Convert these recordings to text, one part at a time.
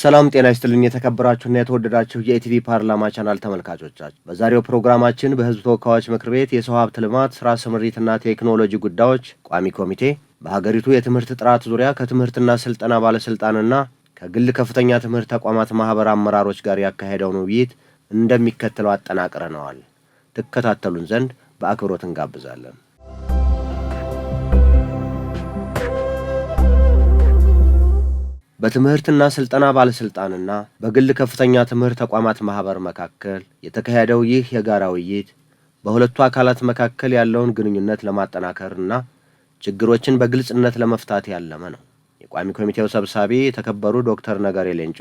ሰላም ጤና ይስጥልኝ የተከበራችሁና የተወደዳችሁ የኢቲቪ ፓርላማ ቻናል ተመልካቾቻችን፣ በዛሬው ፕሮግራማችን በህዝብ ተወካዮች ምክር ቤት የሰው ሀብት ልማት ስራ ስምሪትና ቴክኖሎጂ ጉዳዮች ቋሚ ኮሚቴ በሀገሪቱ የትምህርት ጥራት ዙሪያ ከትምህርትና ስልጠና ባለስልጣንና ከግል ከፍተኛ ትምህርት ተቋማት ማህበር አመራሮች ጋር ያካሄደውን ውይይት እንደሚከተለው አጠናቅረናል። ተከታተሉን ዘንድ በአክብሮት እንጋብዛለን። በትምህርትና ስልጠና ባለስልጣንና በግል ከፍተኛ ትምህርት ተቋማት ማህበር መካከል የተካሄደው ይህ የጋራ ውይይት በሁለቱ አካላት መካከል ያለውን ግንኙነት ለማጠናከርና ችግሮችን በግልጽነት ለመፍታት ያለመ ነው። የቋሚ ኮሚቴው ሰብሳቢ የተከበሩ ዶክተር ነገሪ ሌንጮ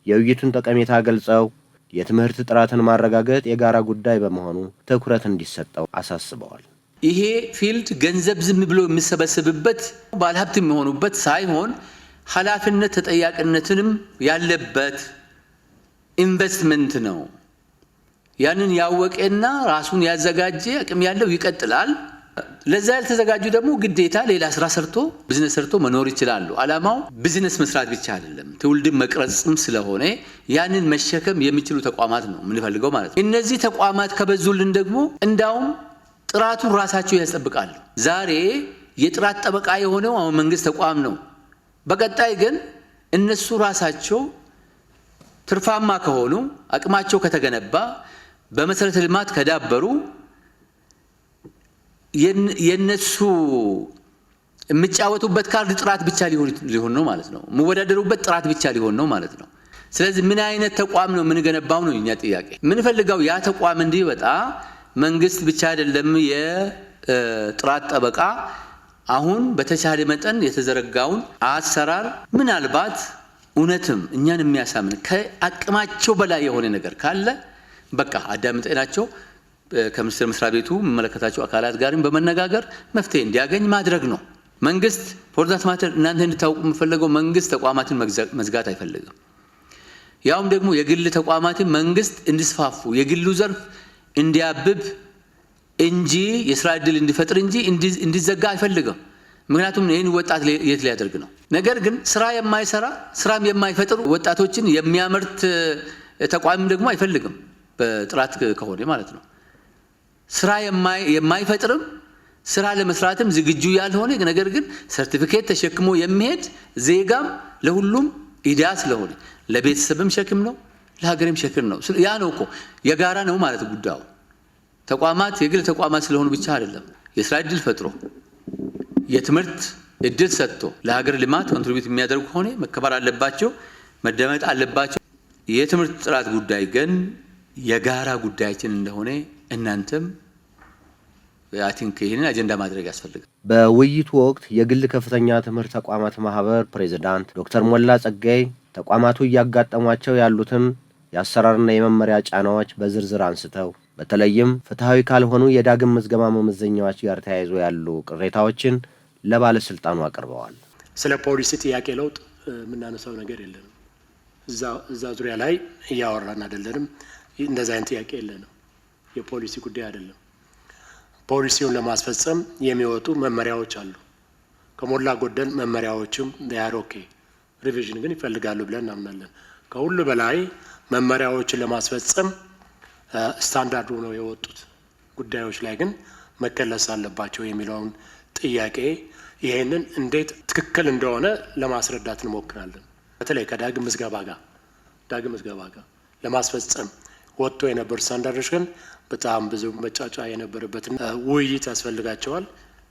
የውይይቱን ጠቀሜታ ገልጸው የትምህርት ጥራትን ማረጋገጥ የጋራ ጉዳይ በመሆኑ ትኩረት እንዲሰጠው አሳስበዋል። ይሄ ፊልድ ገንዘብ ዝም ብሎ የሚሰበሰብበት ባለሀብት የሚሆኑበት ሳይሆን ኃላፊነት ተጠያቂነትንም ያለበት ኢንቨስትመንት ነው። ያንን ያወቀና ራሱን ያዘጋጀ አቅም ያለው ይቀጥላል። ለዛ ያልተዘጋጁ ደግሞ ግዴታ ሌላ ስራ ሰርቶ ቢዝነስ ሰርቶ መኖር ይችላሉ። አላማው ቢዝነስ መስራት ብቻ አይደለም፣ ትውልድን መቅረጽም ስለሆነ ያንን መሸከም የሚችሉ ተቋማት ነው የምንፈልገው ማለት ነው። እነዚህ ተቋማት ከበዙልን ደግሞ እንዳውም ጥራቱን ራሳቸው ያስጠብቃሉ። ዛሬ የጥራት ጠበቃ የሆነው አሁን መንግስት ተቋም ነው። በቀጣይ ግን እነሱ ራሳቸው ትርፋማ ከሆኑ አቅማቸው ከተገነባ በመሰረተ ልማት ከዳበሩ የነሱ የሚጫወቱበት ካርድ ጥራት ብቻ ሊሆን ነው ማለት ነው። የሚወዳደሩበት ጥራት ብቻ ሊሆን ነው ማለት ነው። ስለዚህ ምን አይነት ተቋም ነው የምንገነባው ነው የኛ ጥያቄ። የምንፈልገው ያ ተቋም እንዲወጣ መንግስት ብቻ አይደለም የጥራት ጠበቃ አሁን በተቻለ መጠን የተዘረጋውን አሰራር ምናልባት እውነትም እኛን የሚያሳምን ከአቅማቸው በላይ የሆነ ነገር ካለ በቃ አዳምጠናቸው ከሚኒስቴር መስሪያ ቤቱ የሚመለከታቸው አካላት ጋርም በመነጋገር መፍትሄ እንዲያገኝ ማድረግ ነው። መንግስት ፎርዛት ማተር እናንተ እንድታውቁ የምፈልገው መንግስት ተቋማትን መዝጋት አይፈልግም። ያውም ደግሞ የግል ተቋማትን መንግስት እንዲስፋፉ የግሉ ዘርፍ እንዲያብብ እንጂ የስራ ዕድል እንዲፈጥር እንጂ እንዲዘጋ አይፈልግም። ምክንያቱም ይህን ወጣት የት ሊያደርግ ነው? ነገር ግን ስራ የማይሰራ ስራም የማይፈጥር ወጣቶችን የሚያመርት ተቋም ደግሞ አይፈልግም። በጥራት ከሆነ ማለት ነው። ስራ የማይፈጥርም ስራ ለመስራትም ዝግጁ ያልሆነ ነገር ግን ሰርቲፊኬት ተሸክሞ የሚሄድ ዜጋም ለሁሉም ኢዳ ስለሆነ ለቤተሰብም ሸክም ነው፣ ለሀገርም ሸክም ነው። ያ ነው እኮ የጋራ ነው ማለት ጉዳዩ። ተቋማት የግል ተቋማት ስለሆኑ ብቻ አይደለም። የስራ ዕድል ፈጥሮ የትምህርት ዕድል ሰጥቶ ለሀገር ልማት ኮንትሪቢዩት የሚያደርጉ ሆነ መከበር አለባቸው፣ መደመጥ አለባቸው። የትምህርት ጥራት ጉዳይ ግን የጋራ ጉዳያችን እንደሆነ እናንተም አይ ቲንክ ይህንን አጀንዳ ማድረግ ያስፈልጋል። በውይይቱ ወቅት የግል ከፍተኛ ትምህርት ተቋማት ማህበር ፕሬዝዳንት ዶክተር ሞላ ጸጋይ ተቋማቱ እያጋጠሟቸው ያሉትን የአሰራርና የመመሪያ ጫናዎች በዝርዝር አንስተው በተለይም ፍትሃዊ ካልሆኑ የዳግም ምዝገባ መመዘኛዎች ጋር ተያይዞ ያሉ ቅሬታዎችን ለባለስልጣኑ አቅርበዋል። ስለ ፖሊሲ ጥያቄ ለውጥ የምናነሳው ነገር የለንም። እዛ ዙሪያ ላይ እያወራን አይደለንም። እንደዛ አይነት ጥያቄ የለንም። የፖሊሲ ጉዳይ አይደለም። ፖሊሲውን ለማስፈጸም የሚወጡ መመሪያዎች አሉ። ከሞላ ጎደል መመሪያዎችም ኦኬ ሪቪዥን ግን ይፈልጋሉ ብለን እናምናለን። ከሁሉ በላይ መመሪያዎችን ለማስፈጸም ስታንዳርድ ሆነው የወጡት ጉዳዮች ላይ ግን መከለስ አለባቸው የሚለውን ጥያቄ ይሄንን እንዴት ትክክል እንደሆነ ለማስረዳት እንሞክራለን። በተለይ ከዳግም ምዝገባ ጋር ለማስፈጸም ወጥቶ የነበሩ ስታንዳርዶች ግን በጣም ብዙ መጫጫ የነበረበትን ውይይት ያስፈልጋቸዋል።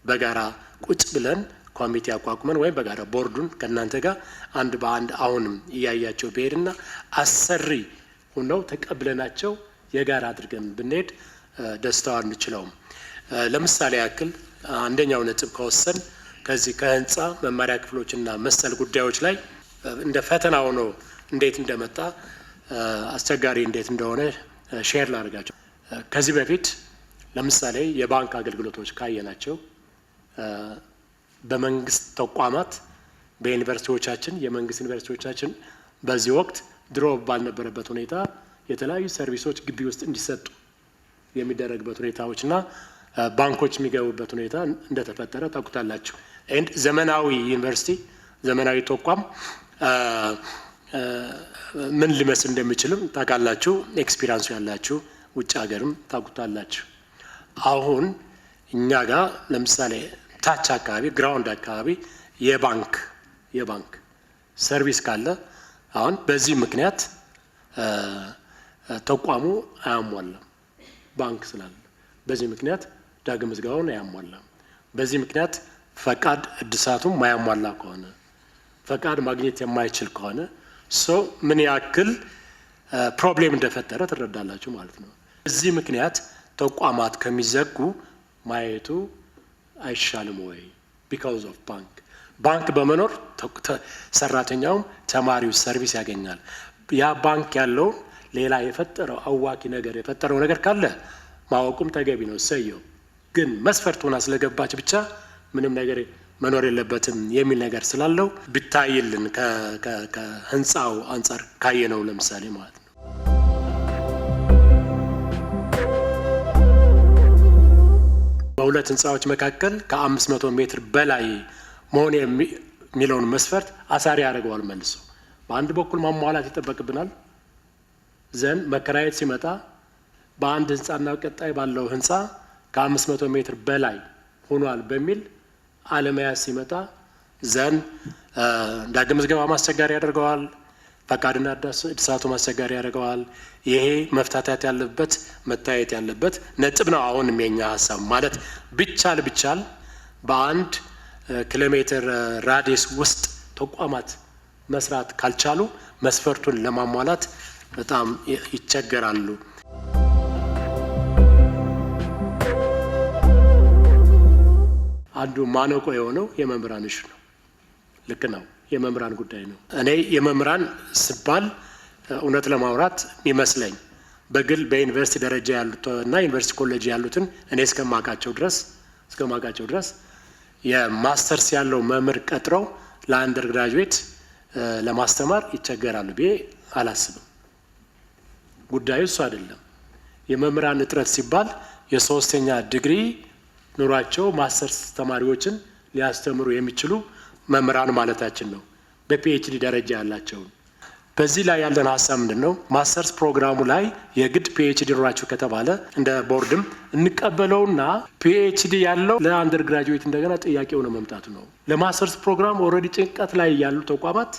በጋራ ቁጭ ብለን ኮሚቴ አቋቁመን ወይም በጋራ ቦርዱን ከእናንተ ጋር አንድ በአንድ አሁንም እያያቸው ብሄድና አሰሪ ሆነው ተቀብለናቸው የጋራ አድርገን ብንሄድ ደስታው አንችለውም። ለምሳሌ ያክል አንደኛው ነጥብ ከወሰን ከዚህ ከህንፃ መማሪያ ክፍሎችና መሰል ጉዳዮች ላይ እንደ ፈተና ሆኖ እንዴት እንደመጣ አስቸጋሪ እንዴት እንደሆነ ሼር ላድርጋቸው። ከዚህ በፊት ለምሳሌ የባንክ አገልግሎቶች ካየናቸው በመንግስት ተቋማት በዩኒቨርሲቲዎቻችን የመንግስት ዩኒቨርሲቲዎቻችን በዚህ ወቅት ድሮ ባልነበረበት ሁኔታ የተለያዩ ሰርቪሶች ግቢ ውስጥ እንዲሰጡ የሚደረግበት ሁኔታዎችና ባንኮች የሚገቡበት ሁኔታ እንደተፈጠረ ታውቁታላችሁ። ዘመናዊ ዩኒቨርሲቲ ዘመናዊ ተቋም ምን ሊመስል እንደሚችልም ታውቃላችሁ። ኤክስፒሪያንሱ ያላችሁ ውጭ ሀገርም ታውቁታላችሁ። አሁን እኛ ጋር ለምሳሌ ታች አካባቢ ግራውንድ አካባቢ የባንክ ሰርቪስ ካለ አሁን በዚህ ምክንያት ተቋሙ አያሟላም። ባንክ ስላለ በዚህ ምክንያት ዳግም ምዝገባውን አያሟላም። በዚህ ምክንያት ፈቃድ እድሳቱም ማያሟላ ከሆነ ፈቃድ ማግኘት የማይችል ከሆነ ሰው ምን ያክል ፕሮብሌም እንደፈጠረ ትረዳላችሁ ማለት ነው። በዚህ ምክንያት ተቋማት ከሚዘጉ ማየቱ አይሻልም ወይ? ቢካውዝ ኦፍ ባንክ በመኖር ሰራተኛውም ተማሪው ሰርቪስ ያገኛል። ያ ባንክ ያለውን ሌላ አዋኪ ነገር የፈጠረው ነገር ካለ ማወቁም ተገቢ ነው። ሰየው ግን መስፈርት ሆና ስለገባች ብቻ ምንም ነገር መኖር የለበትም የሚል ነገር ስላለው ብታይልን ከህንፃው አንፃር ካየነው ለምሳሌ ማለት ነው። በሁለት ህንፃዎች መካከል ከ500 ሜትር በላይ መሆን የሚለውን መስፈርት አሳሪ ያደርገዋል። መልሶ በአንድ በኩል ማሟላት ይጠበቅብናል። ዘንድ መከራየት ሲመጣ በአንድ ህንፃና ቀጣይ ባለው ህንፃ ከ500 ሜትር በላይ ሆኗል በሚል አለመያዝ ሲመጣ ዘንድ ዳግም ምዝገባ ማስቸጋሪ ያደርገዋል። ፈቃድና እድሳቱ ማስቸጋሪ ያደርገዋል። ይሄ መፍታታት ያለበት መታየት ያለበት ነጥብ ነው። አሁንም የኛ ሀሳብ ማለት ቢቻል በአንድ ኪሎ ሜትር ራዲየስ ውስጥ ተቋማት መስራት ካልቻሉ መስፈርቱን ለማሟላት በጣም ይቸገራሉ። አንዱ ማነቆ የሆነው የመምህራን እሹ ነው። ልክ ነው፣ የመምህራን ጉዳይ ነው። እኔ የመምህራን ስባል እውነት ለማውራት ይመስለኝ በግል በዩኒቨርሲቲ ደረጃ ያሉት እና ዩኒቨርሲቲ ኮሌጅ ያሉትን እኔ እስከማውቃቸው ድረስ የማስተርስ ያለው መምህር ቀጥረው ለአንደር ግራጁዌት ለማስተማር ይቸገራሉ ብዬ አላስብም። ጉዳዩ እሱ አይደለም። የመምህራን እጥረት ሲባል የሶስተኛ ዲግሪ ኑሯቸው ማስተርስ ተማሪዎችን ሊያስተምሩ የሚችሉ መምህራን ማለታችን ነው፣ በፒኤችዲ ደረጃ ያላቸውን። በዚህ ላይ ያለን ሀሳብ ምንድን ነው? ማስተርስ ፕሮግራሙ ላይ የግድ ፒኤችዲ ኑሯቸው ከተባለ እንደ ቦርድም እንቀበለውና ፒኤችዲ ያለው ለአንደር ግራጁዌት እንደገና ጥያቄው ነው መምጣቱ ነው። ለማስተርስ ፕሮግራም ኦልሬዲ ጭንቀት ላይ ያሉ ተቋማት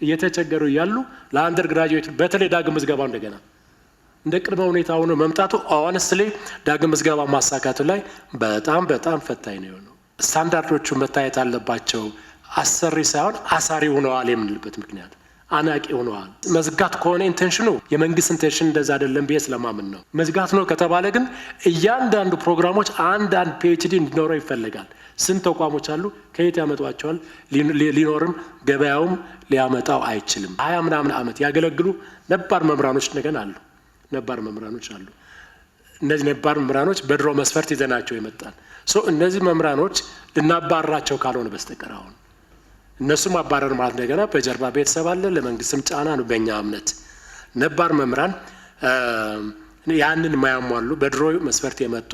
እየተቸገሩ ያሉ ለአንደር ግራጁዌት በተለይ ዳግም ምዝገባው እንደገና እንደ ቅድመ ሁኔታ ሆኖ መምጣቱ ኦነስትሊ ዳግም ምዝገባ ማሳካቱ ላይ በጣም ፈታኝ ነው የሆነው። ስታንዳርዶቹ መታየት አለባቸው። አሰሪ ሳይሆን አሳሪ ሆነዋል የምንልበት ምክንያት አናቂ ሆነዋል። መዝጋት ከሆነ ኢንቴንሽኑ የመንግስት ኢንቴንሽን እንደዛ አይደለም ብዬ ስለማምን ነው። መዝጋት ነው ከተባለ ግን እያንዳንዱ ፕሮግራሞች አንዳንድ ፒኤችዲ እንዲኖረው ይፈልጋል። ስንት ተቋሞች አሉ? ከየት ያመጧቸዋል? ሊኖርም ገበያውም ሊያመጣው አይችልም። 20 ምናምን ዓመት ያገለግሉ ነባር መምህራኖች እንደገና አሉ። እነዚህ ነባር መምህራኖች በድሮ መስፈርት ይዘናቸው ይመጣል። እነዚህ መምህራኖች ልናባራቸው ካልሆነ በስተቀር አሁን እነሱ ማባረር ማለት እንደገና በጀርባ ቤተሰብ አለ፣ ለመንግስትም ጫና ነው። በእኛ እምነት ነባር መምህራን ያንን ማያሟሉ በድሮ መስፈርት የመጡ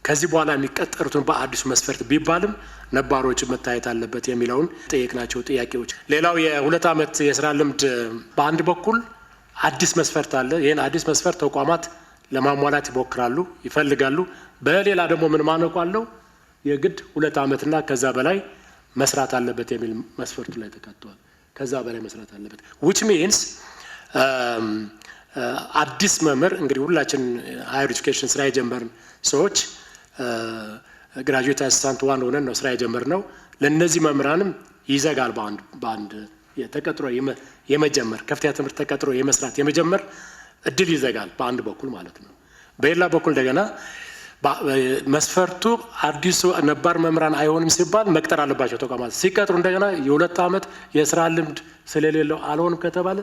ከዚህ በኋላ የሚቀጠሩትን በአዲሱ መስፈርት ቢባልም ነባሮች መታየት አለበት የሚለውን ጠየቅናቸው ጥያቄዎች። ሌላው የ2 ዓመት የስራ ልምድ በአንድ በኩል አዲስ መስፈርት አለ። ይህን አዲስ መስፈርት ተቋማት ለማሟላት ይፈልጋሉ። በሌላ ደግሞ ምን ማነቆ አለው? የግድ 2 ዓመትና ከዛ በላይ መስራት አለበት የሚል መስፈርቱ ላይ ተካቷል። ከዛ በላይ መስራት አለበት which means አዲስ መምህር እንግዲህ ሁላችን ሃየር ኤጁኬሽን ስራ የጀመርን ሰዎች ግራጁዌት አሲስታንት 1 ሆነን ነው ስራ የጀመርነው። ለነዚህ መምህራንም ይዘጋል በአንድ ተቀጥሮ የመጀመር ከፍተኛ ትምህርት ተቀጥሮ የመስራት የመጀመር እድል ይዘጋል በአንድ በኩል ማለት ነው። በሌላ በኩል እንደገና መስፈርቱ አዲሱ ነባር መምህራን አይሆንም ሲባል መቅጠር አለባቸው ተቋማት። ሲቀጥሩ እንደገና የ2 ዓመት የስራ ልምድ ስለሌለው አልሆንም ከተባለ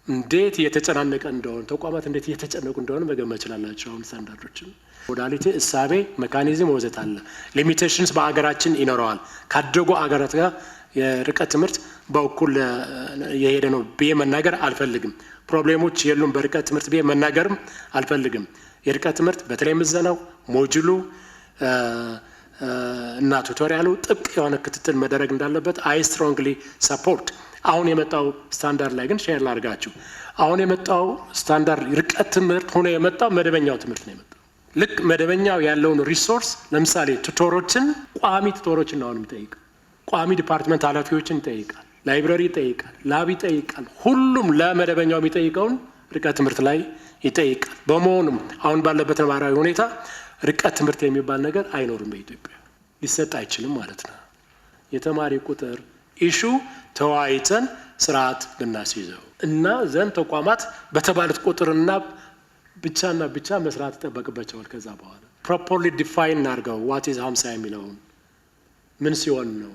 እንዴት እየተጨናነቀ እንደሆነ ተቋማት እንዴት እየተጨነቁ እንደሆነ መገመት ይችላላችሁ። አሁን ስታንዳርዶችን ሞዳሊቲ፣ እሳቤ፣ ሜካኒዝም ወዘተ አለ። ሊሚቴሽንስ በአገራችን ይኖረዋል። ካደጉ አገራት ጋር የርቀት ትምህርት በእኩል የሄደ ነው ብዬ መናገር አልፈልግም። ፕሮብሌሞች የሉም በርቀት ትምህርት ብዬ መናገርም አልፈልግም። የርቀት ትምህርት በተለይ ምዘናው፣ ሞጁሉ እና ቱቶሪያሉ ጥብቅ የሆነ ክትትል መደረግ እንዳለበት አይ ስትሮንግሊ ሰፖርት። አሁን የመጣው ስታንዳርድ ላይ ግን ሼር ላድርጋችሁ። አሁን የመጣው ስታንዳርድ ርቀት ትምህርት ሆኖ የመጣው መደበኛው ትምህርት ነው የመጣው። ልክ መደበኛው ያለውን ሪሶርስ ለምሳሌ ቱቶሮችን፣ ቋሚ ቱቶሮችን ነው አሁን የሚጠይቅ። ቋሚ ዲፓርትመንት ኃላፊዎችን ይጠይቃል፣ ላይብረሪ ይጠይቃል፣ ላብ ይጠይቃል። ሁሉም ለመደበኛው የሚጠይቀውን ርቀት ትምህርት ላይ ይጠይቃል። በመሆኑም አሁን ባለበት ነባራዊ ሁኔታ ርቀት ትምህርት የሚባል ነገር አይኖርም በኢትዮጵያ፣ ሊሰጥ አይችልም ማለት ነው። የተማሪ ቁጥር ኢሹ ተወያይተን ስርዓት ልናስይዘው እና ዘንድ ተቋማት በተባሉት ቁጥርና ብቻ መስራት ይጠበቅባቸዋል። ከዛ በኋላ ፕሮፐርሊ ዲፋይን እናድርገው ዋት ኢዝ 50 የሚለውን ምን ሲሆን ነው።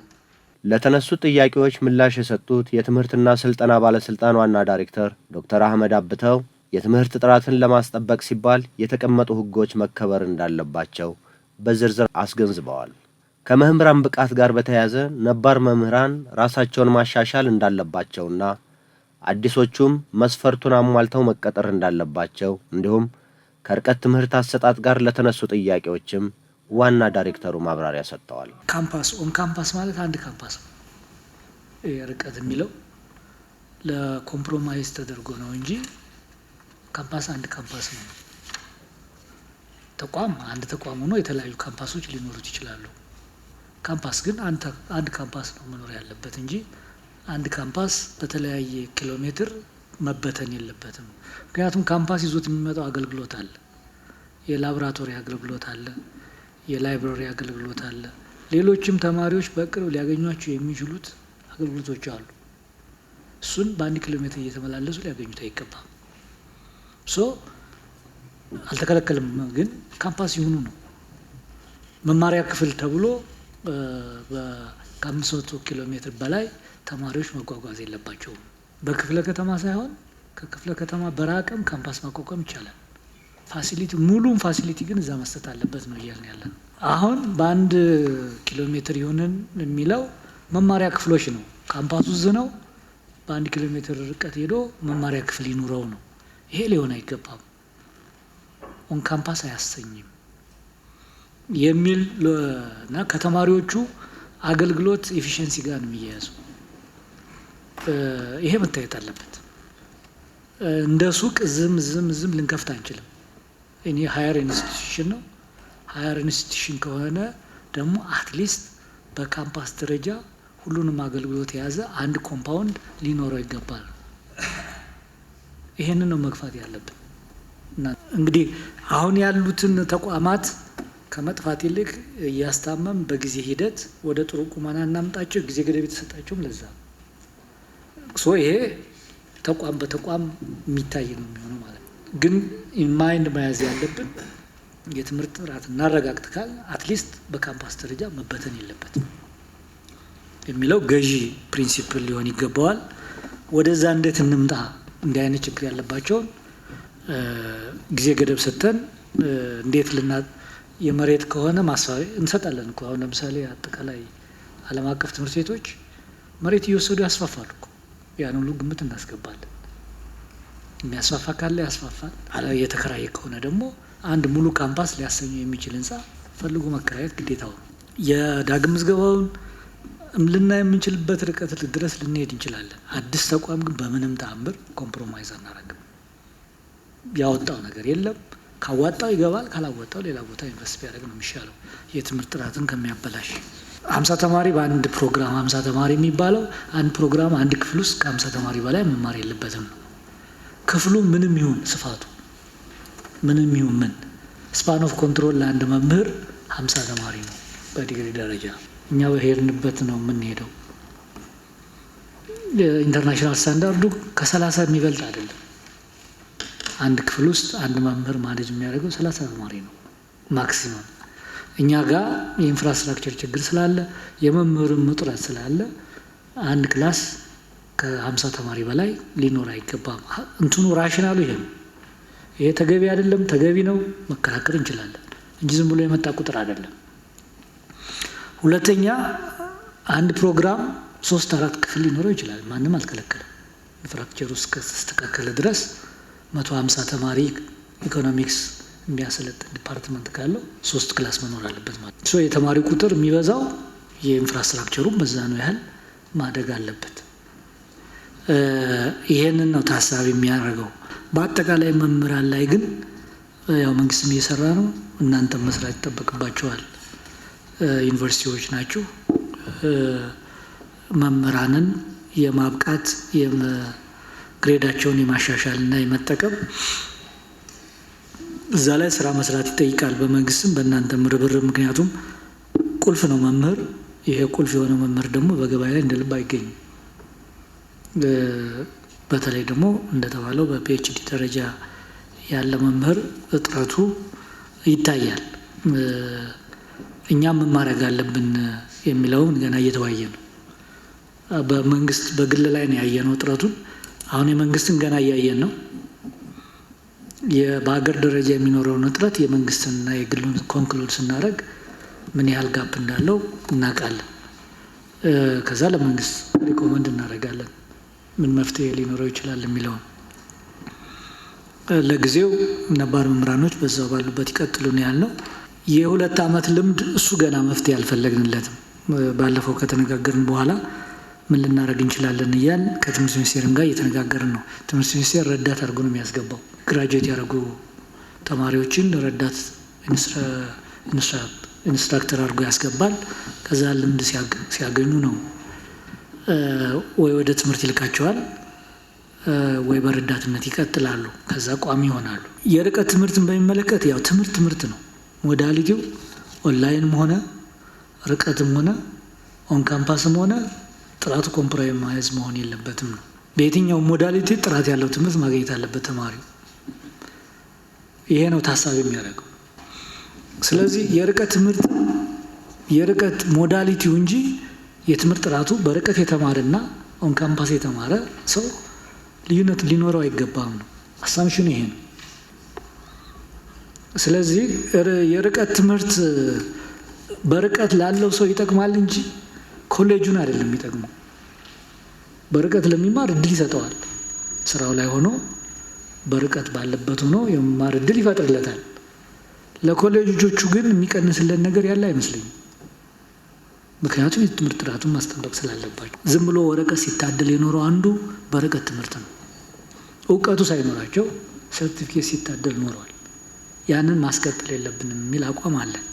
ለተነሱት ጥያቄዎች ምላሽ የሰጡት የትምህርትና ስልጠና ባለስልጣን ዋና ዳይሬክተር ዶክተር አህመድ አብተው የትምህርት ጥራትን ለማስጠበቅ ሲባል የተቀመጡ ሕጎች መከበር እንዳለባቸው በዝርዝር አስገንዝበዋል። ከመምህራን ብቃት ጋር በተያያዘ ነባር መምህራን ራሳቸውን ማሻሻል እንዳለባቸውና አዲሶቹም መስፈርቱን አሟልተው መቀጠር እንዳለባቸው እንዲሁም ከርቀት ትምህርት አሰጣጥ ጋር ለተነሱ ጥያቄዎችም ዋና ዳይሬክተሩ ማብራሪያ ሰጥተዋል። ካምፓስ ኦን ካምፓስ ማለት አንድ ካምፓስ ነው። ርቀት የሚለው ለኮምፕሮማይዝ ተደርጎ ነው እንጂ ካምፓስ አንድ ካምፓስ ነው። ተቋም አንድ ተቋም ሆኖ የተለያዩ ካምፓሶች ሊኖሩት ይችላሉ። ካምፓስ ግን አንድ ካምፓስ ነው መኖር ያለበት እንጂ አንድ ካምፓስ በተለያየ ኪሎ ሜትር መበተን የለበትም። ምክንያቱም ካምፓስ ይዞት የሚመጣው አገልግሎት አለ። የላቦራቶሪ አገልግሎት አለ፣ የላይብረሪ አገልግሎት አለ፣ ሌሎችም ተማሪዎች በቅርብ ሊያገኟቸው የሚችሉት አገልግሎቶች አሉ። እሱን በአንድ ኪሎ ሜትር እየተመላለሱ ሊያገኙት አይገባም። አልተከለከልም፣ ግን ካምፓስ ይሁኑ ነው። መማሪያ ክፍል ተብሎ ከ500 ኪሎ ሜትር በላይ ተማሪዎች መጓጓዝ የለባቸውም። በክፍለ ከተማ ሳይሆን ከክፍለ ከተማ በራቀም ካምፓስ ማቋቋም ይቻላል። ፋሲሊቲ ሙሉም ፋሲሊቲ ግን እዛ መስጠት አለበት ነው እያልን ያለን። አሁን በአንድ ኪሎ ሜትር ይሁንን የሚለው መማሪያ ክፍሎች ነው። ካምፓሱ እዚህ ነው፣ በአንድ ኪሎ ሜትር ርቀት ሄዶ መማሪያ ክፍል ይኑረው ነው። ይሄ ሊሆን አይገባም። ኦን ካምፓስ አያሰኝም የሚል እና ከተማሪዎቹ አገልግሎት ኤፊሽንሲ ጋር ነው የሚያያዙ። ይሄ መታየት አለበት። እንደ ሱቅ ዝም ልንከፍት አንችልም። እኔ ሃየር ኢንስቲትዩሽን ነው። ሃየር ኢንስቲትዩሽን ከሆነ ደግሞ አትሊስት በካምፓስ ደረጃ ሁሉንም አገልግሎት የያዘ አንድ ኮምፓውንድ ሊኖረው ይገባል። ይሄንን ነው መግፋት ያለብን። እና እንግዲህ አሁን ያሉትን ተቋማት ከመጥፋት ይልቅ እያስታመም በጊዜ ሂደት ወደ ጥሩ ቁመና እናምጣቸው። ጊዜ ገደብ የተሰጣቸውም ለዛ ይሄ ተቋም በተቋም የሚታይ ነው የሚሆነው ማለት ነው። ግን ኢንማይንድ መያዝ ያለብን የትምህርት ጥራት እናረጋግጥ ካል አትሊስት በካምፓስ ደረጃ መበተን የለበትም የሚለው ገዢ ፕሪንሲፕል ሊሆን ይገባዋል። ወደዛ እንዴት እንምጣ? እንዲህ አይነት ችግር ያለባቸውን ጊዜ ገደብ ሰጥተን እንዴት የመሬት ከሆነ ማስፋፊያ እንሰጣለን እኮ። አሁን ለምሳሌ አጠቃላይ ዓለም አቀፍ ትምህርት ቤቶች መሬት እየወሰዱ ያስፋፋሉ እኮ። ያን ሁሉ ግምት እናስገባለን። የሚያስፋፋ ካለ ያስፋፋል። የተከራየ ከሆነ ደግሞ አንድ ሙሉ ካምፓስ ሊያሰኘው የሚችል ህንፃ ፈልጎ መከራየት ግዴታው ነው። የዳግም ምዝገባውን ልናይ የምንችልበት ርቀት ድረስ ልንሄድ እንችላለን። አዲስ ተቋም ግን በምንም ተአምር ኮምፕሮማይዝ አናረግም። ያወጣው ነገር የለም። ካዋጣው ይገባል፣ ካላወጣው ሌላ ቦታ ኢንቨስት ቢያደርግ ነው የሚሻለው የትምህርት ጥራትን ከሚያበላሽ። 50 ተማሪ በአንድ ፕሮግራም 50 ተማሪ የሚባለው አንድ ፕሮግራም አንድ ክፍል ውስጥ ከ50 ተማሪ በላይ መማር የለበትም ነው። ክፍሉ ምንም ይሁን ስፋቱ ምንም ይሁን ምን ስፓን ኦፍ ኮንትሮል ለአንድ መምህር 50 ተማሪ ነው በዲግሪ ደረጃ። እኛ በሄድንበት ነው የምንሄደው። ኢንተርናሽናል ስታንዳርዱ ከ30 የሚበልጥ አይደለም። አንድ ክፍል ውስጥ አንድ መምህር ማኔጅ የሚያደርገው 30 ተማሪ ነው ማክሲመም። እኛ ጋር የኢንፍራስትራክቸር ችግር ስላለ የመምህርም እጥረት ስላለ አንድ ክላስ ከ50 ተማሪ በላይ ሊኖር አይገባም። እንትኑ ራሽናሉ ይሄ ነው። ይሄ ተገቢ አይደለም፣ ተገቢ ነው መከራከር እንችላለን እንጂ ዝም ብሎ የመጣ ቁጥር አይደለም። ሁለተኛ አንድ ፕሮግራም 3-4 ክፍል ሊኖረው ይችላል። ማንም አልከለከለም። ኢንፍራስትራክቸሩ እስከተስተካከለ ድረስ 150 ተማሪ ኢኮኖሚክስ የሚያሰለጥን ዲፓርትመንት ካለው 3 ክላስ መኖር አለበት ማለት ነው። የተማሪ ቁጥር የሚበዛው የኢንፍራስትራክቸሩም በዛ ነው ያህል ማደግ አለበት። ይሄንን ነው ታሳቢ የሚያደርገው። በአጠቃላይ መምህራን ላይ ግን ያው መንግስትም እየሰራ ነው፣ እናንተም መስራት ይጠበቅባቸዋል። ዩኒቨርሲቲዎች ናቸው መምህራንን የማብቃት ግሬዳቸውን የማሻሻልና የመጠቀም እዛ ላይ ስራ መስራት ይጠይቃል፣ በመንግስትም በእናንተም ርብርብ። ምክንያቱም ቁልፍ ነው መምህር። ይሄ ቁልፍ የሆነ መምህር ደግሞ በገበያ ላይ እንደ ልብ አይገኝም። በተለይ ደግሞ እንደተባለው በፒኤችዲ ደረጃ ያለ መምህር እጥረቱ ይታያል። እኛም ምን ማድረግ አለብን የሚለውን ገና እየተወያየ ነው። በመንግስት በግል ላይ ነው ያየነው እጥረቱን። አሁን የመንግስትን ገና እያየን ነው። በሀገር ደረጃ የሚኖረውን እጥረት የመንግስትንና የግሉን ኮንክሉድ ስናደርግ ምን ያህል ጋፕ እንዳለው እናውቃለን። ከዛ ለመንግስት ሪኮመንድ እናደርጋለን ምን መፍትሄ ሊኖረው ይችላል የሚለውን። ለጊዜው ነባር መምህራኖች በዛው ባሉበት ይቀጥሉ ነው ያልነው። የ2 ዓመት ልምድ እሱ ገና መፍትሄ አልፈለግንለትም። ባለፈው ከተነጋገርን በኋላ ምን ልናደርግ እንችላለን እያል ከትምህርት ሚኒስቴርም ጋር እየተነጋገርን ነው። ትምህርት ሚኒስቴር ረዳት አድርጎ ነው የሚያስገባው። ግራጁዌት ያደረጉ ተማሪዎችን ረዳት ኢንስትራክተር አድርጎ ያስገባል። ከዛ ልምድ ሲያገኙ ነው ወይ ወደ ትምህርት ይልካቸዋል ወይ በረዳትነት ይቀጥላሉ። ከዛ ቋሚ ይሆናሉ። የርቀት ትምህርትን በሚመለከት ያው ትምህርት ነው። ሞዳሊቲው ኦንላይንም ሆነ ርቀትም ሆነ ኦን ካምፓስም ሆነ ጥራቱ ኮምፕሮማይዝ መሆን የለበትም ነው። በየትኛው ሞዳሊቲ ጥራት ያለው ትምህርት ማግኘት አለበት ተማሪው። ይሄ ነው ታሳቢ የሚያደርገው። ስለዚህ የርቀት ሞዳሊቲው እንጂ የትምህርት ጥራቱ በርቀት የተማረና ኦን ካምፓስ የተማረ ሰው ልዩነት ሊኖረው አይገባም ነው አሳምሽን ይሄ ነው። ስለዚህ የርቀት ትምህርት በርቀት ላለው ሰው ይጠቅማል እንጂ ኮሌጁን አይደለም የሚጠቅመው። በርቀት ለሚማር እድል ይሰጠዋል። ስራው ላይ ሆኖ በርቀት ባለበት ሆኖ የመማር እድል ይፈጥርለታል። ለኮሌጆቹ ግን የሚቀንስለት ነገር ያለ አይመስለኝም። ምክንያቱም የትምህርት ጥራቱን ማስጠበቅ ስላለባቸው። ዝም ብሎ ወረቀት ሲታደል የኖረው አንዱ በርቀት ትምህርት ነው። እውቀቱ ሳይኖራቸው ሰርቲፊኬት ሲታደል ኖረዋል። ያንን ማስቀጠል የለብንም የሚል አቋም አለን።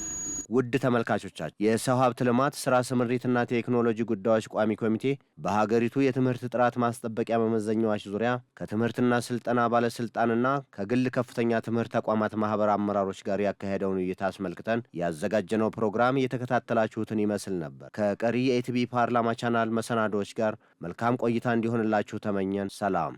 ውድ ተመልካቾቻችን የሰው ሀብት ልማት ስራ ስምሪትና ቴክኖሎጂ ጉዳዮች ቋሚ ኮሚቴ በሀገሪቱ የትምህርት ጥራት ማስጠበቂያ መመዘኛዎች ዙሪያ ከትምህርትና ስልጠና ባለስልጣንና ከግል ከፍተኛ ትምህርት ተቋማት ማህበር አመራሮች ጋር ያካሄደውን ውይይት አስመልክተን ያዘጋጀነው ፕሮግራም የተከታተላችሁትን ይመስል ነበር። ከቀሪ የኢቲቪ ፓርላማ ቻናል መሰናዶዎች ጋር መልካም ቆይታ እንዲሆንላችሁ ተመኘን። ሰላም።